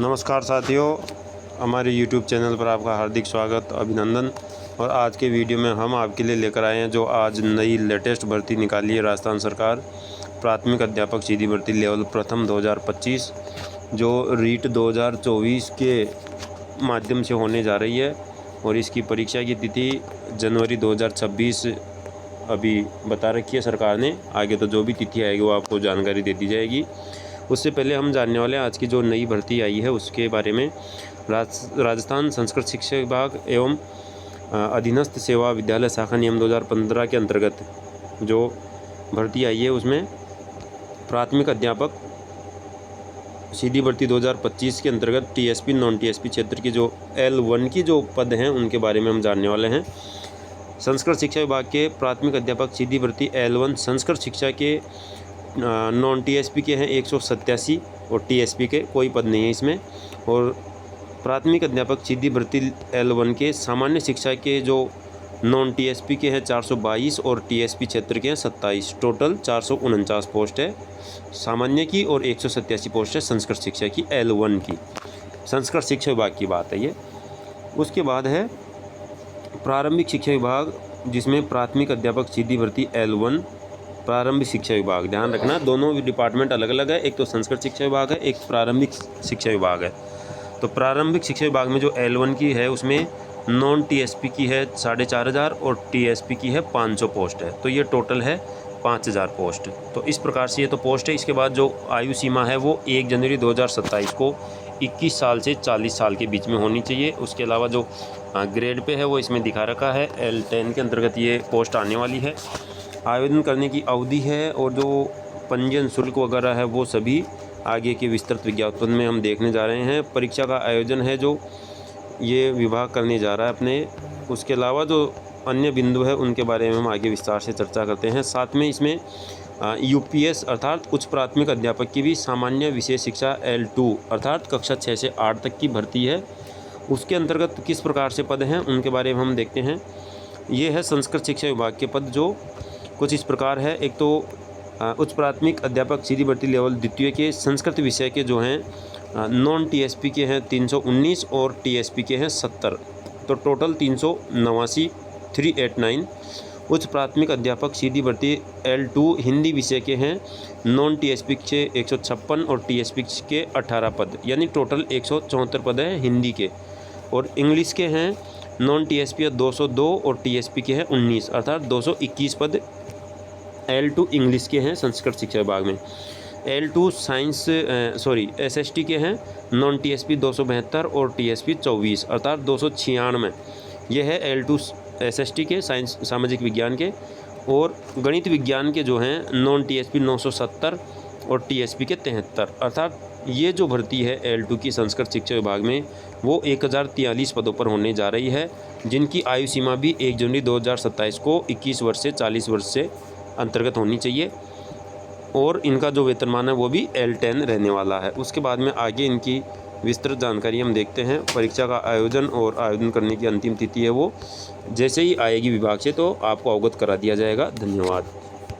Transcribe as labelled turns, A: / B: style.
A: नमस्कार साथियों, हमारे YouTube चैनल पर आपका हार्दिक स्वागत अभिनंदन। और आज के वीडियो में हम आपके लिए लेकर आए हैं जो आज नई लेटेस्ट भर्ती निकाली है राजस्थान सरकार, प्राथमिक अध्यापक सीधी भर्ती लेवल प्रथम 2025, जो रीट 2024 के माध्यम से होने जा रही है। और इसकी परीक्षा की तिथि जनवरी 2026 अभी बता रखी है सरकार ने। आगे तो जो भी तिथि आएगी वो आपको जानकारी दे दी जाएगी। उससे पहले हम जानने वाले हैं आज की जो नई भर्ती आई है उसके बारे में। राजस्थान संस्कृत शिक्षा विभाग एवं अधीनस्थ सेवा विद्यालय शाखा नियम 2015 के अंतर्गत जो भर्ती आई है उसमें प्राथमिक अध्यापक सीधी भर्ती 2025 के अंतर्गत टीएसपी नॉन टीएसपी क्षेत्र की जो L1 की जो पद हैं उनके बारे में हम जानने वाले हैं। संस्कृत शिक्षा विभाग के प्राथमिक अध्यापक सीधी भर्ती L1 संस्कृत शिक्षा के नॉन टीएसपी के हैं 187 और टीएसपी के कोई पद नहीं है इसमें। और प्राथमिक अध्यापक सीधी भर्ती L1 के सामान्य शिक्षा के जो नॉन टीएसपी के हैं 422 और टीएसपी क्षेत्र के हैं 27। टोटल 449 पोस्ट है सामान्य की और 187 पोस्ट है संस्कृत शिक्षा की L1 की। संस्कृत शिक्षा विभाग की बात है ये। उसके बाद है प्रारंभिक शिक्षा विभाग, जिसमें प्राथमिक अध्यापक सीधी भर्ती L1 प्रारंभिक शिक्षा विभाग। ध्यान रखना दोनों डिपार्टमेंट अलग अलग है, एक तो संस्कृत शिक्षा विभाग है, एक प्रारंभिक शिक्षा विभाग है। तो प्रारंभिक शिक्षा विभाग में जो L1 की है उसमें नॉन टीएसपी की है 4500 और टीएसपी की है 500 पोस्ट है। तो ये टोटल है 5000 पोस्ट। तो इस प्रकार से ये तो पोस्ट है। इसके बाद जो आयु सीमा है वो 1 जनवरी 2027 को 21 साल से 40 साल के बीच में होनी चाहिए। उसके अलावा जो ग्रेड पे है वो इसमें दिखा रखा है, L10 के अंतर्गत ये पोस्ट आने वाली है। आवेदन करने की अवधि है और जो पंजीयन शुल्क वगैरह है वो सभी आगे के विस्तृत विज्ञापन में हम देखने जा रहे हैं। परीक्षा का आयोजन है जो ये विभाग करने जा रहा है अपने। उसके अलावा जो अन्य बिंदु है उनके बारे में हम आगे विस्तार से चर्चा करते हैं। साथ में इसमें यूपीएस अर्थात उच्च प्राथमिक अध्यापक की भी सामान्य विशेष शिक्षा L2 अर्थात कक्षा 6 से 8 तक की भर्ती है। उसके अंतर्गत किस प्रकार से पद हैं उनके बारे में हम देखते हैं। ये है संस्कृत शिक्षा विभाग के पद जो कुछ इस प्रकार है। एक तो उच्च प्राथमिक अध्यापक सीधी भर्ती लेवल द्वितीय के संस्कृत विषय के जो हैं नॉन टीएसपी के हैं 319 और टीएसपी के हैं 70। तो टोटल 389 उच्च प्राथमिक अध्यापक सीधी भर्ती L2 हिंदी विषय के हैं नॉन टीएसपी के 156 और टीएसपी के 18 पद, यानी टोटल 174 पद हैं हिंदी के। और इंग्लिश के हैं नॉन टीएसपी 202 और टीएसपी के हैं 19 अर्थात 221 पद L2 इंग्लिश के हैं संस्कृत शिक्षा विभाग में। L2 साइंस SST के हैं नॉन टीएसपी 272 और टीएसपी 24 अर्थात 296। यह है L2 SST के साइंस सामाजिक विज्ञान के। और गणित विज्ञान के जो हैं नॉन टीएसपी 970 और टीएसपी के 73 अर्थात ये जो भर्ती है L2 की संस्कृत शिक्षा विभाग में वो 1043 पदों पर होने जा रही है, जिनकी आयु सीमा भी 1 जनवरी 2027 को 21 वर्ष से 40 वर्ष से अंतर्गत होनी चाहिए। और इनका जो वेतनमान है वो भी L10 रहने वाला है। उसके बाद में आगे इनकी विस्तृत जानकारी हम देखते हैं। परीक्षा का आयोजन और आवेदन करने की अंतिम तिथि है वो जैसे ही आएगी विभाग से तो आपको अवगत करा दिया जाएगा। धन्यवाद।